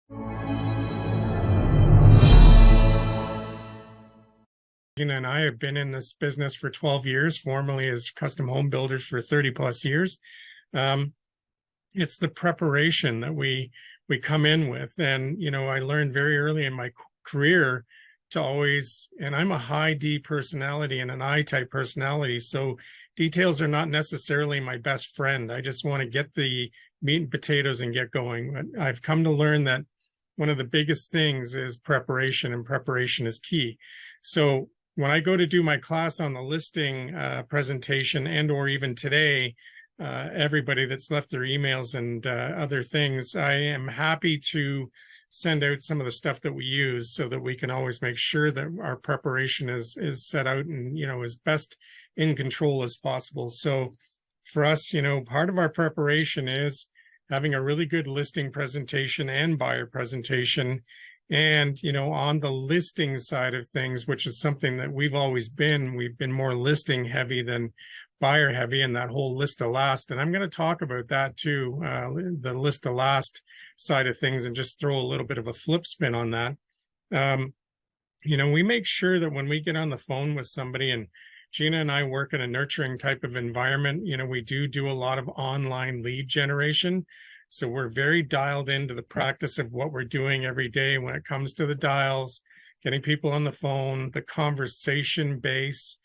Gina and I have been in this business for 12 years, formerly as custom home builders for 30 plus years. It's the preparation that we come in with. And, I learned very early in my career to always, and I'm a high D personality and an I type personality. So details are not necessarily my best friend. I just want to get the meat and potatoes and get going. But I've come to learn that one of the biggest things is preparation, and preparation is key. So when I go to do my class on the listing presentation, and or even today, everybody that's left their emails and other things, I am happy to send out some of the stuff that we use so that we can always make sure that our preparation is set out and, as best in control as possible. So for us, part of our preparation is having a really good listing presentation and buyer presentation. And, on the listing side of things, which is something that we've been more listing heavy than buyer heavy, and that whole list to last. And I'm going to talk about that too, the list to last side of things, and just throw a little bit of a flip spin on that. We make sure that when we get on the phone with somebody, and Gina and I work in a nurturing type of environment, we do a lot of online lead generation. So we're very dialed into the practice of what we're doing every day when it comes to the dials, getting people on the phone, the conversation base,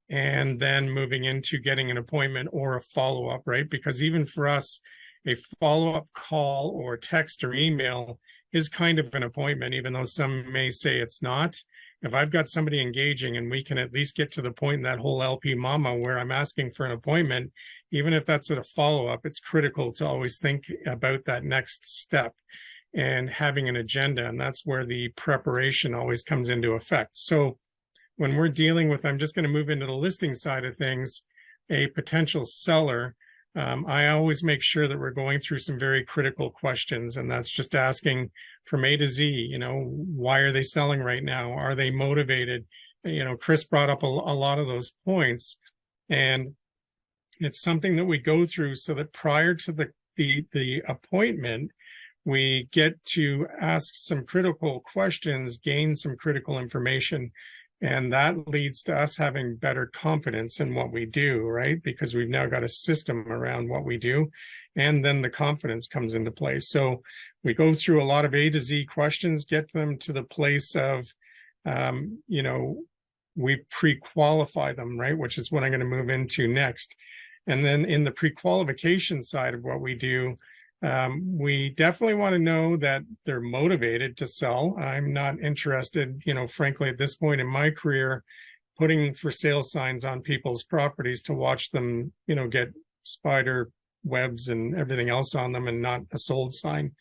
and then moving into getting an appointment or a follow-up, right? Because even for us, a follow-up call or text or email is kind of an appointment, even though some may say it's not. If I've got somebody engaging and we can at least get to the point in that whole LP Mama where I'm asking for an appointment, even if that's at a follow-up, it's critical to always think about that next step and having an agenda. And that's where the preparation always comes into effect. So when we're dealing with, I'm just going to move into the listing side of things, a potential seller, I always make sure that we're going through some very critical questions. And that's just asking from A to Z, why are they selling right now? Are they motivated? Chris brought up a lot of those points. And it's something that we go through so that prior to the appointment, we get to ask some critical questions, gain some critical information. And that leads to us having better confidence in what we do, right? Because we've now got a system around what we do. And then the confidence comes into play. So we go through a lot of A to Z questions, get them to the place of, we pre-qualify them, right? Which is what I'm going to move into next. And then in the pre-qualification side of what we do, we definitely want to know that they're motivated to sell. I'm not interested, frankly, at this point in my career, putting for sale signs on people's properties to watch them, get spider webs and everything else on them and not a sold sign.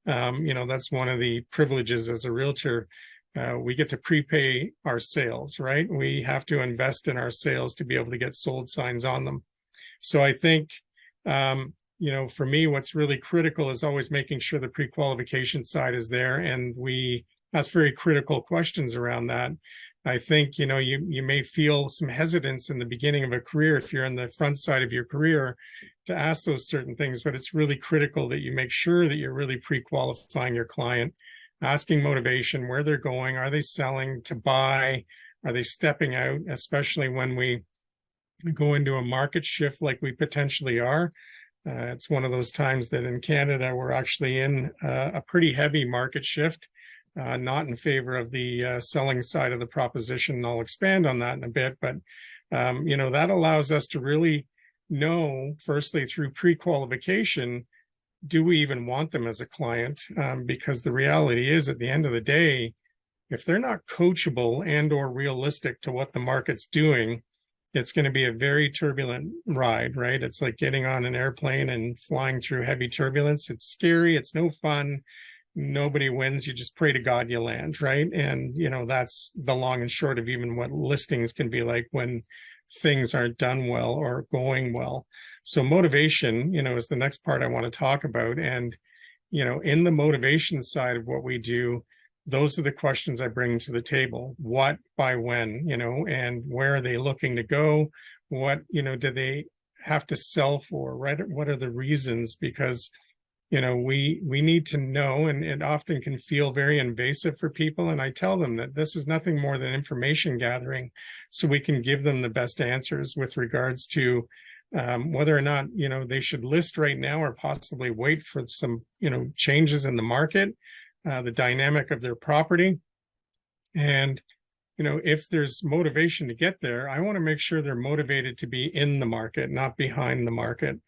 That's one of the privileges as a realtor. We get to prepay our sales, right? We have to invest in our sales to be able to get sold signs on them. So I think, for me, what's really critical is always making sure the pre-qualification side is there. And we ask very critical questions around that. I think, you may feel some hesitance in the beginning of a career if you're on the front side of your career to ask those certain things, but it's really critical that you make sure that you're really pre-qualifying your client, asking motivation, where they're going, are they selling to buy, are they stepping out, especially when we go into a market shift like we potentially are. It's one of those times that in Canada, we're actually in a pretty heavy market shift, not in favor of the selling side of the proposition. I'll expand on that in a bit, but, that allows us to really know, firstly, through pre-qualification, do we even want them as a client? Because the reality is, at the end of the day, if they're not coachable and or realistic to what the market's doing, it's going to be a very turbulent ride, right? It's like getting on an airplane and flying through heavy turbulence. It's scary. It's no fun. Nobody wins. You just pray to God you land, right? And, that's the long and short of even what listings can be like when things aren't done well or going well. So motivation, is the next part I want to talk about. And, in the motivation side of what we do, those are the questions I bring to the table. What, by when, and where are they looking to go? What, do they have to sell for, right? What are the reasons? Because we need to know, and it often can feel very invasive for people. And I tell them that this is nothing more than information gathering, so we can give them the best answers with regards to whether or not, they should list right now or possibly wait for some, changes in the market, the dynamic of their property. And, if there's motivation to get there, I want to make sure they're motivated to be in the market, not behind the market.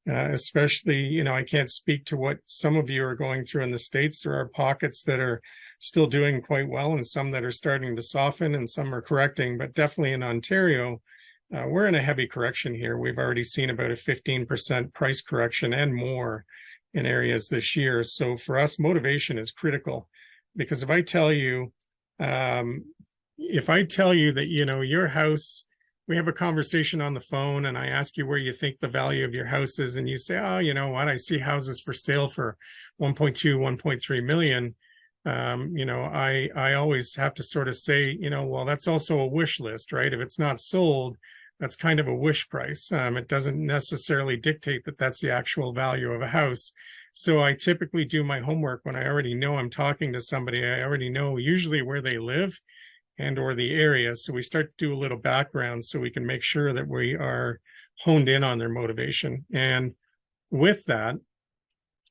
Especially, I can't speak to what some of you are going through in the States. There are pockets that are still doing quite well and some that are starting to soften and some are correcting, but definitely in Ontario, we're in a heavy correction here. We've already seen about a 15% price correction and more in areas this year. So for us, motivation is critical, because if I tell you that, your house, we have a conversation on the phone and I ask you where you think the value of your house is, and you say, oh, you know what, I see houses for sale for 1.2, 1.3 million. I always have to sort of say, well, that's also a wish list, right? If it's not sold, that's kind of a wish price. It doesn't necessarily dictate that that's the actual value of a house. So I typically do my homework when I already know I'm talking to somebody. I already know usually where they live and or the area. So we start to do a little background so we can make sure that we are honed in on their motivation. And with that,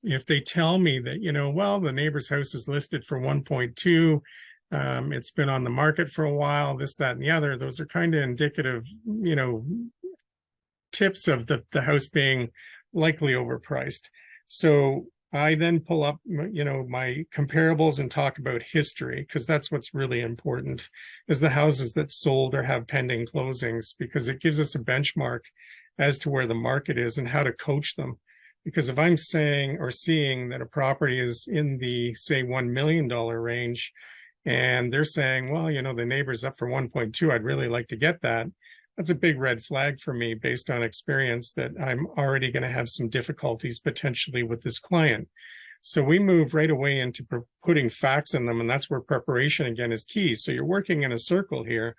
if they tell me that, well, the neighbor's house is listed for 1.2, it's been on the market for a while, this, that, and the other, those are kind of indicative, tips of the house being likely overpriced. So I then pull up, my comparables and talk about history, because that's what's really important, is the houses that sold or have pending closings, because it gives us a benchmark as to where the market is and how to coach them. Because if I'm saying or seeing that a property is in the, say, $1 million range, and they're saying, well, the neighbor's up for 1.2, I'd really like to get that. That's a big red flag for me based on experience that I'm already going to have some difficulties potentially with this client. So we move right away into putting facts in them, and that's where preparation again is key. So you're working in a circle here,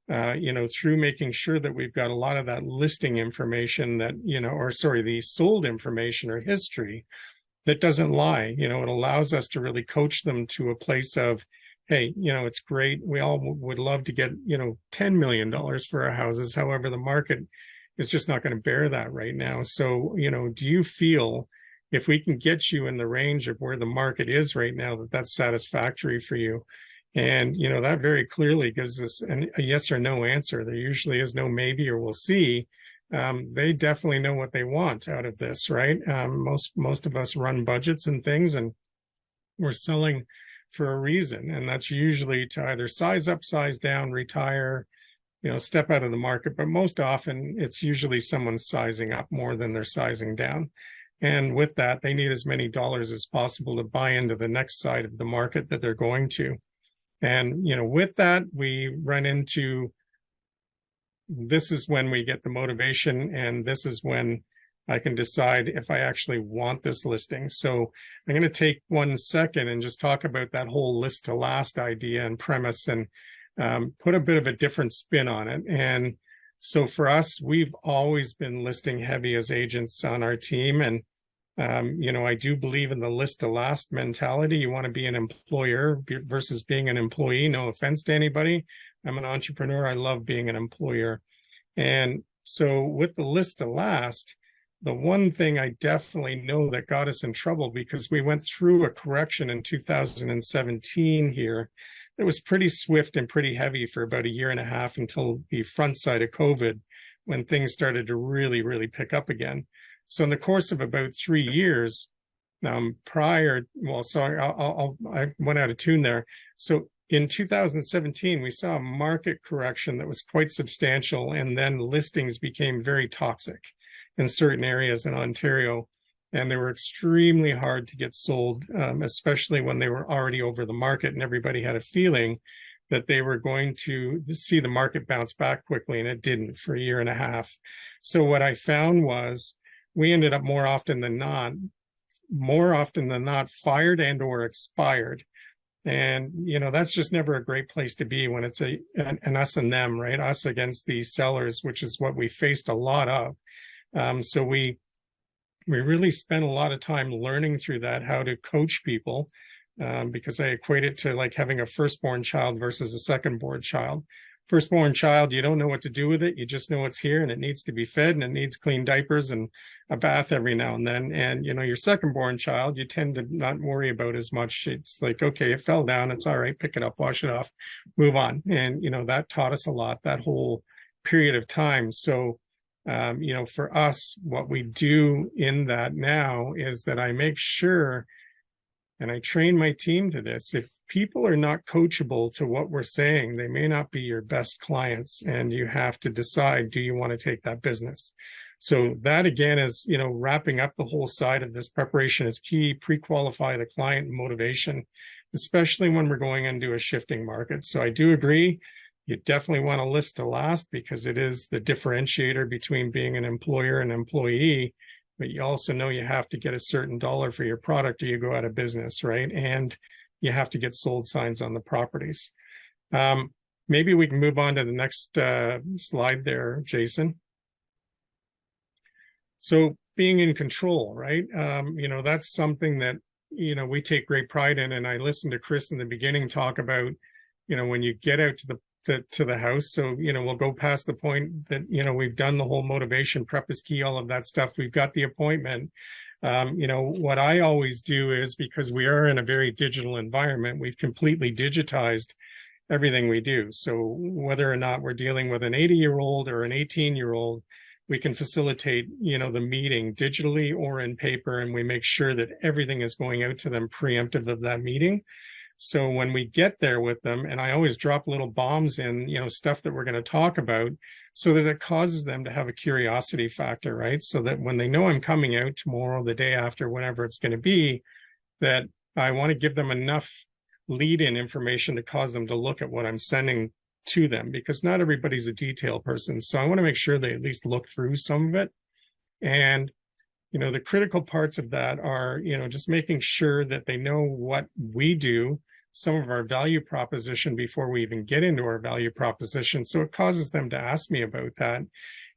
through making sure that we've got a lot of that listing information that, the sold information or history that doesn't lie. It allows us to really coach them to a place of, hey, it's great. We all would love to get, $10 million for our houses. However, the market is just not going to bear that right now. So, do you feel if we can get you in the range of where the market is right now, that that's satisfactory for you? And, that very clearly gives us a yes or no answer. There usually is no maybe or we'll see. They definitely know what they want out of this, right? Most of us run budgets and things, and we're selling for a reason. And that's usually to either size up, size down, retire, step out of the market. But most often it's usually someone's sizing up more than they're sizing down. And with that, they need as many dollars as possible to buy into the next side of the market that they're going to. And, with that, we run into, this is when we get the motivation, and this is when I can decide if I actually want this listing. So I'm going to take 1 second and just talk about that whole list to last idea and premise, and put a bit of a different spin on it. And so for us, we've always been listing heavy as agents on our team. And, I do believe in the list to last mentality. You want to be an employer versus being an employee. No offense to anybody. I'm an entrepreneur. I love being an employer. And so with the list to last, the one thing I definitely know that got us in trouble, because we went through a correction in 2017 here that was pretty swift and pretty heavy for about a year and a half until the front side of COVID, when things started to really, really pick up again. So in the course of about 3 years, I went out of tune there. So in 2017, we saw a market correction that was quite substantial, and then listings became very toxic in certain areas in Ontario, and they were extremely hard to get sold, especially when they were already over the market and everybody had a feeling that they were going to see the market bounce back quickly, and it didn't for a year and a half. So what I found was we ended up more often than not fired and or expired. And, that's just never a great place to be when it's an us and them, right? Us against the sellers, which is what we faced a lot of. So we we really spent a lot of time learning through that, how to coach people, because I equate it to like having a firstborn child versus a second-born child. Firstborn child, you don't know what to do with it. You just know it's here and it needs to be fed and it needs clean diapers and a bath every now and then. And, your second-born child, you tend to not worry about as much. It's like, okay, it fell down. It's all right. Pick it up, wash it off, move on. And, that taught us a lot, that whole period of time. So, for us, what we do in that now is that I make sure, and I train my team to this, if people are not coachable to what we're saying, they may not be your best clients, and you have to decide, do you want to take that business? So that again is, wrapping up the whole side of this. Preparation is key. Pre-qualify the client motivation, especially when we're going into a shifting market. So I do agree. You definitely want to list to last because it is the differentiator between being an employer and employee. But you also know you have to get a certain dollar for your product or you go out of business, right? And you have to get sold signs on the properties. Maybe we can move on to the next slide there, Jason. So being in control, right? That's something that, we take great pride in. And I listened to Chris in the beginning talk about, when you get out to the house. So, we'll go past the point that, we've done the whole motivation, prep is key, all of that stuff. We've got the appointment. What I always do is, because we are in a very digital environment, we've completely digitized everything we do. So whether or not we're dealing with an 80-year-old or an 18-year-old, we can facilitate, the meeting digitally or in paper, and we make sure that everything is going out to them preemptive of that meeting. So when we get there with them, and I always drop little bombs in, stuff that we're going to talk about, so that it causes them to have a curiosity factor, right? So that when they know I'm coming out tomorrow, the day after, whenever it's going to be, that I want to give them enough lead-in information to cause them to look at what I'm sending to them, because not everybody's a detail person. So I want to make sure they at least look through some of it. And the critical parts of that are, just making sure that they know what we do, some of our value proposition before we even get into our value proposition. So it causes them to ask me about that,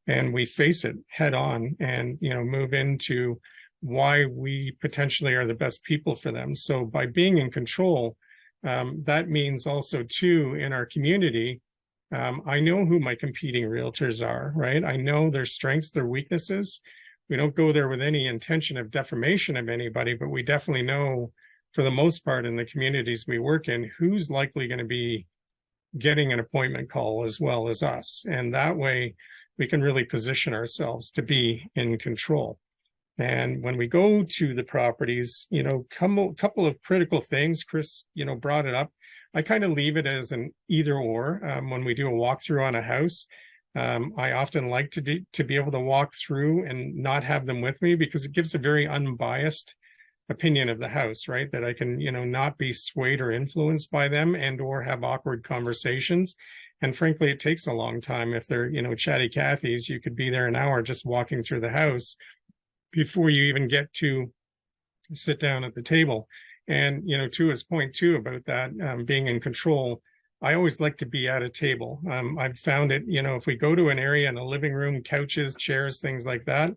and we face it head on and, move into why we potentially are the best people for them. So by being in control, that means also too, in our community, I know who my competing realtors are, right? I know their strengths, their weaknesses. We don't go there with any intention of defamation of anybody, but we definitely know, for the most part, in the communities we work in, who's likely going to be getting an appointment call as well as us. And that way we can really position ourselves to be in control. And when we go to the properties, couple of critical things, Chris, brought it up. I kind of leave it as an either or. When we do a walkthrough on a house, I often like to be able to walk through and not have them with me, because it gives a very unbiased opinion of the house, right? That I can, not be swayed or influenced by them and or have awkward conversations. And frankly, it takes a long time. If they're, chatty Cathys, you could be there an hour just walking through the house before you even get to sit down at the table. And, to his point too about that, being in control, I always like to be at a table. I've found it, if we go to an area in a living room, couches, chairs, things like that,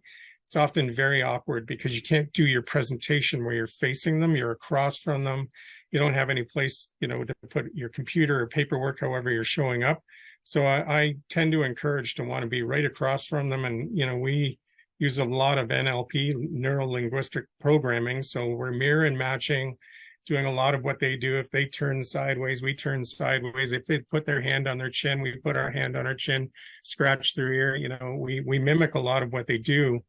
it's often very awkward because you can't do your presentation where you're facing them, you're across from them. You don't have any place, to put your computer or paperwork, however you're showing up. So I tend to encourage to want to be right across from them. And, we use a lot of NLP, neuro-linguistic programming. So we're mirror and matching, doing a lot of what they do. If they turn sideways, we turn sideways. If they put their hand on their chin, we put our hand on our chin, scratch their ear. We mimic a lot of what they do.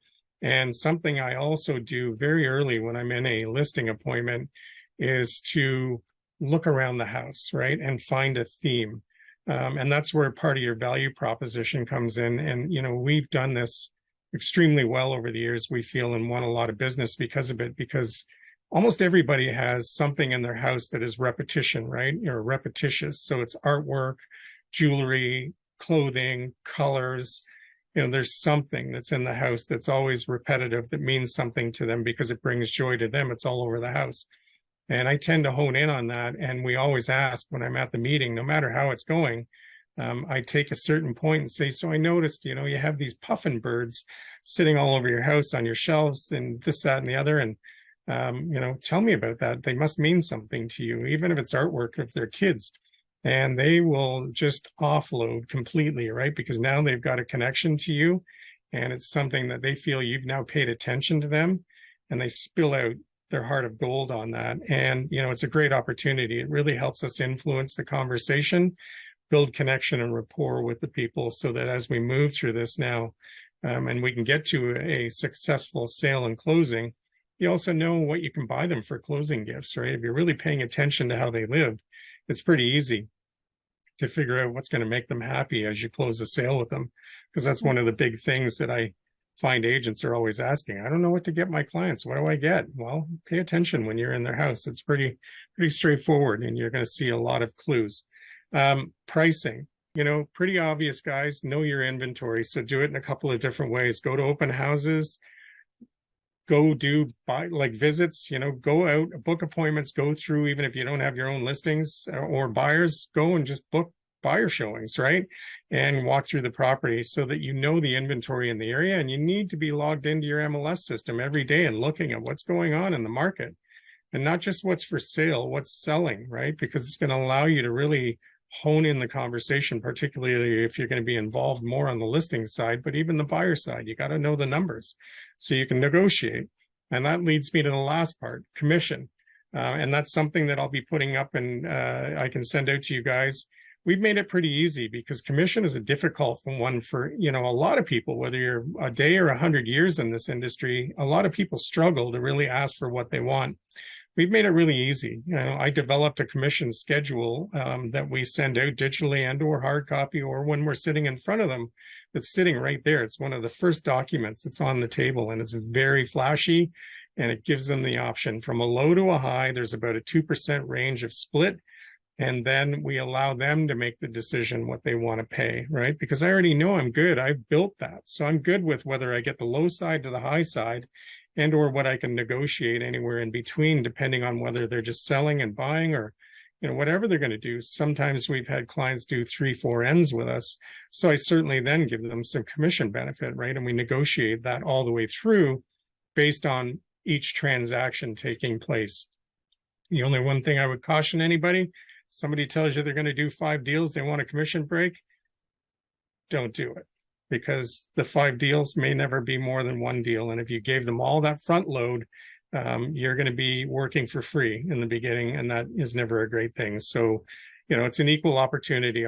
And something I also do very early when I'm in a listing appointment is to look around the house, right, and find a theme. And that's where part of your value proposition comes in. And, we've done this extremely well over the years, we feel, and won a lot of business because of it, because almost everybody has something in their house that is repetition, right, or repetitious. So it's artwork, jewelry, clothing, colors. There's something that's in the house that's always repetitive that means something to them because it brings joy to them. It's all over the house. And I tend to hone in on that. And we always ask when I'm at the meeting, no matter how it's going, I take a certain point and say, so I noticed, you have these puffin birds sitting all over your house on your shelves and this, that, and the other. And, tell me about that. They must mean something to you, even if it's artwork, if they're kids. And they will just offload completely, right? Because now they've got a connection to you, and it's something that they feel you've now paid attention to them, and they spill out their heart of gold on that. And, it's a great opportunity. It really helps us influence the conversation, build connection and rapport with the people, so that as we move through this now, and we can get to a successful sale and closing, you also know what you can buy them for closing gifts, right? If you're really paying attention to how they live, it's pretty easy to figure out what's going to make them happy as you close a sale with them. Because that's one of the big things that I find agents are always asking. I don't know what to get my clients. What do I get? Well, pay attention when you're in their house. It's pretty straightforward, and you're going to see a lot of clues. Pricing, pretty obvious, guys. Know your inventory. So do it in a couple of different ways. Go to open houses. Go do visits, go out, book appointments, go through, even if you don't have your own listings or buyers, go and just book buyer showings, right? And walk through the property so that you know the inventory in the area. And you need to be logged into your MLS system every day and looking at what's going on in the market, and not just what's for sale, what's selling, right? Because it's going to allow you to really hone in the conversation, particularly if you're going to be involved more on the listing side, but even the buyer side, you got to know the numbers so you can negotiate. And that leads me to the last part, commission. And that's something that I'll be putting up, and I can send out to you guys. We've made it pretty easy, because commission is a difficult one for, a lot of people, whether you're a day or 100 years in this industry. A lot of people struggle to really ask for what they want. We've made it really easy. I developed a commission schedule that we send out digitally and or hard copy, or when we're sitting in front of them, it's sitting right there. It's one of the first documents that's on the table, and it's very flashy, and it gives them the option from a low to a high. There's about a 2% range of split. And then we allow them to make the decision what they want to pay, right? Because I already know I'm good. I've built that. So I'm good with whether I get the low side to the high side, and or what I can negotiate anywhere in between, depending on whether they're just selling and buying, or whatever they're going to do. Sometimes we've had clients do 3-4 ends with us, so I certainly then give them some commission benefit, right? And we negotiate that all the way through based on each transaction taking place. The only one thing I would caution anybody: somebody tells you they're going to do 5 deals, they want a commission break, don't do it. Because the 5 deals may never be more than 1 deal. And if you gave them all that front load, you're going to be working for free in the beginning, and that is never a great thing. So, it's an equal opportunity.